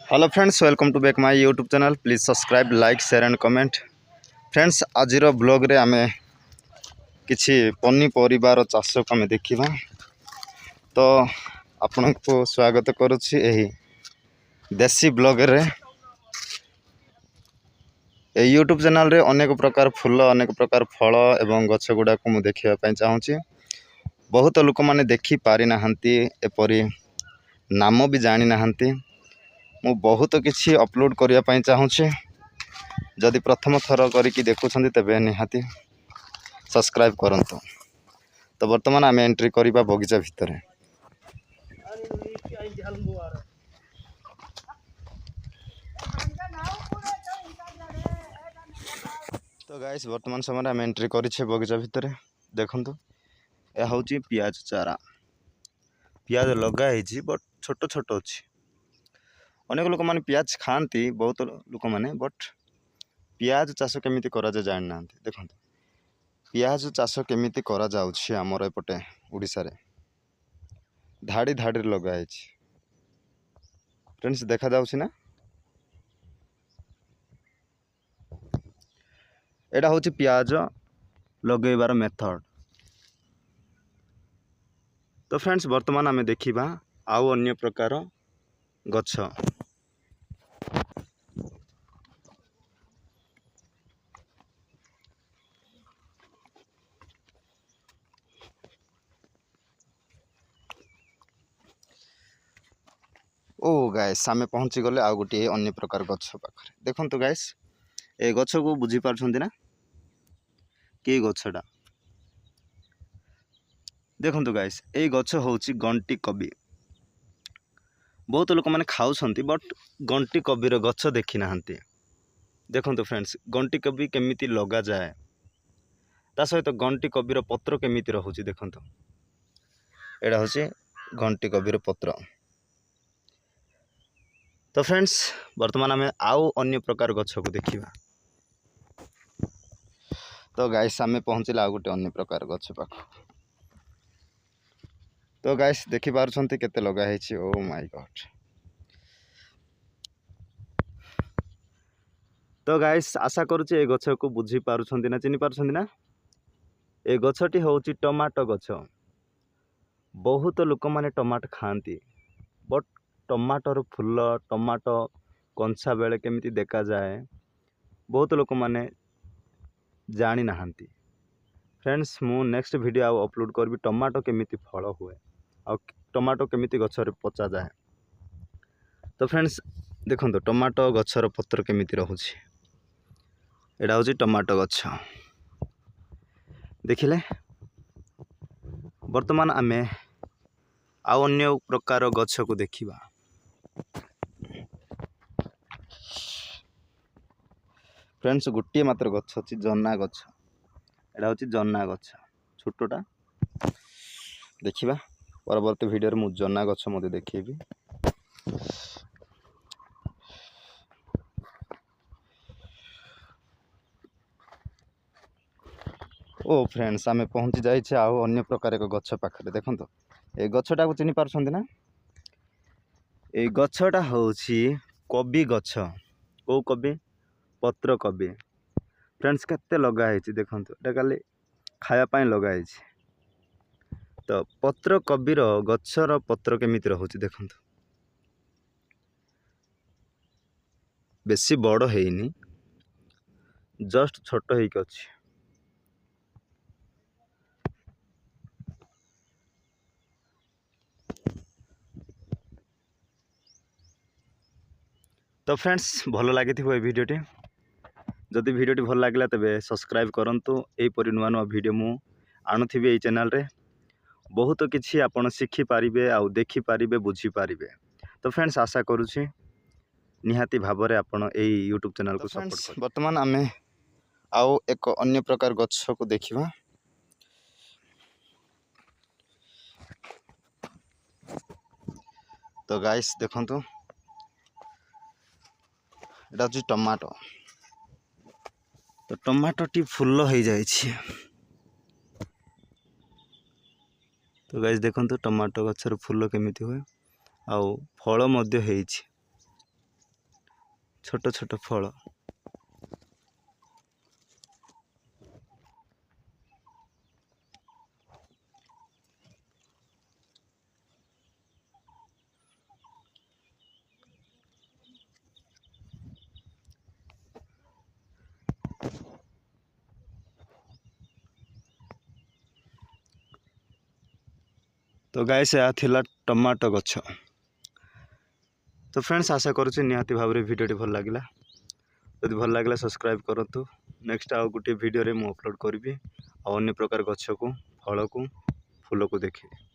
Hello friends, welcome to back my YouTube channel. Please subscribe, like, share and comment. Friends, आज blog रे आमे किछि पनीपरिबार चाष को आमे देखिबा। तो आपन को स्वागत करूछि एही देसी ब्लॉग रे। ए यूट्यूब चैनल रे अनेक प्रकार फूल, अनेक प्रकार फल एवं गछ गुडा को मु देखिबा पई चाहूछि। बहुत लोक माने देखि पारि नाहंती, एपरि नाम भी जानि नाहंती। मु बहुत किसी अपलोड करिया पई चाहूछि। जदि प्रथम थर करिकी देखुछंती तबे निहाती सब्सक्राइब करंतु। तो वर्तमान आम एंट्री करिबा बगीचा भितर। तो गाइस, वर्तमान समय आम एंट्री करिछे बगीचा भितर। देखंतु, ए होची पियाज चारा। पियाज लगा हेछि बट छोट छोट अछि। अनेक लोक माने पियाज खाती, बहुत लोक माने, बट पियाज चाष केमिति करा जाय जानि नांती। देखंतु, पियाज चाष केमिति करा जाउछि हमर एपटे ओडिसा रे। धाड़ी धाड़ी लगा हेछि। फ्रेंड्स, देखा जाउछि ना? एडा होछि पियाज लगेबार मेथड। तो फ्रेंड्स, वर्तमान आमे देखिबा आउ अन्य प्रकार गछ। ओ गाइस, आमे पहुंची गले आ गोटे अन्य प्रकार गछ पाखरे। देखंतु गाइस, ए गछ को बुझी पारछंती ना? के गछडा देखंतु गाइस, ए गछ होछि गंटी कबी। बहुत लोक माने खाउछंती, बट गंटी कबीर गछ देखि नाहंती। देखंतु फ्रेंड्स, गंटी कबी केमिति लगा जाए, ता सहित गंटी कबीर पत्र केमिति रहुछि। देखंतु, एडा होछि गंटी कबीर पत्र। तो फ्रेंड्स, वर्तमान आमे आउ अन्य प्रकार गछ को देखिबा। तो गाइस, आमे पहुंचिला आ गोटे अन्य प्रकार गछ पाख। तो गाइस, देखि पारुछंती केते लगा हेछि। Oh my god. तो गाइस, आशा करूछि ए गछ को बुझी पारुछंती ना, चिनि पारुछंती ना? ए गछटी होछि टमाटो गछ। बहुत लोक माने टमाटो खाती, बट टमाटर फूल, टमाटो कंचा बेले केमिति देखा जाए, बहुत लोक माने जानी नाहंती। फ्रेंड्स, मु नेक्स्ट वीडियो आउ अपलोड करबी टमाटो केमिति फल हुए आ टमाटो केमिति गछरे पचा जाए। तो फ्रेंड्स, देखंतु टमाटो गछर पत्र केमिति रहुछि। एडा होछि टमाटो गछ। देखिले, वर्तमान आमे आउ अन्य प्रकार गछ को देखिबा। फ्रेंड्स, गोटे मात्र गछ अछि, जन्ना गछ। एडा होछि जन्ना गछ, छोटोटा। देखिबा परवर्ती वीडियो रे मु जन्ना गछ मते देखिबी। ओ फ्रेंड्स, आमे पहुंची जाइछे आउ अन्य प्रकार एक गछ पाखरे। देखंतु, ए गछटा को चिनि पारछंती ना? ए गछटा होछि कबी गछ। ओ कबी? पत्र कबी। फ्रेंड्स, केते लगा हेछि देखंतु। एटा खाली खाया पई लगा हेछि। तो पत्र कबीर गछर पत्र केमिति रहुछि देखंतु। बेसी बड़ हेइनी, जस्ट छोट हेइक अछि। तो फ्रेंड्स, भल लागिथिबो ए वीडियोटी। जदि वीडियोटी भल लागिला तबे सब्सक्राइब करंतु। एई परि नुआ नुआ वीडियो मु आणुथिबि एई चैनल रे। बहुत किछि आपण शिखि पारिबे, आउ देखि पारिबे, बुझी पारिबे। तो फ्रेंड्स, आशा करूछि निहाती भाबरे आपण एई यूट्यूब चैनल को सपोर्ट करिबे। वर्तमान आमे आउ एक अन्य प्रकार गछ को देखिबा। तो गाइस, देखंतु, एटा होछि टमाटो। तो टमाटो टी फुल्ल हो जाइछि। तो गाइस, देखंतु टमाटो गछर फुल्ल केमिति होय, आउ फल मध्य हेइछि। छोट छोट फल। तो गाइस यह थिला टमाटो गछ। तो फ्रेंड्स आशा करुँच निहाती भाव में भिडियोटी भल लगे। जदि भल लगे सब्सक्राइब करूँ। नेक्स्ट आउ गोटे वीडियो रे मु अपलोड करी अन्य प्रकार गछ को फल को फूल को देखिए।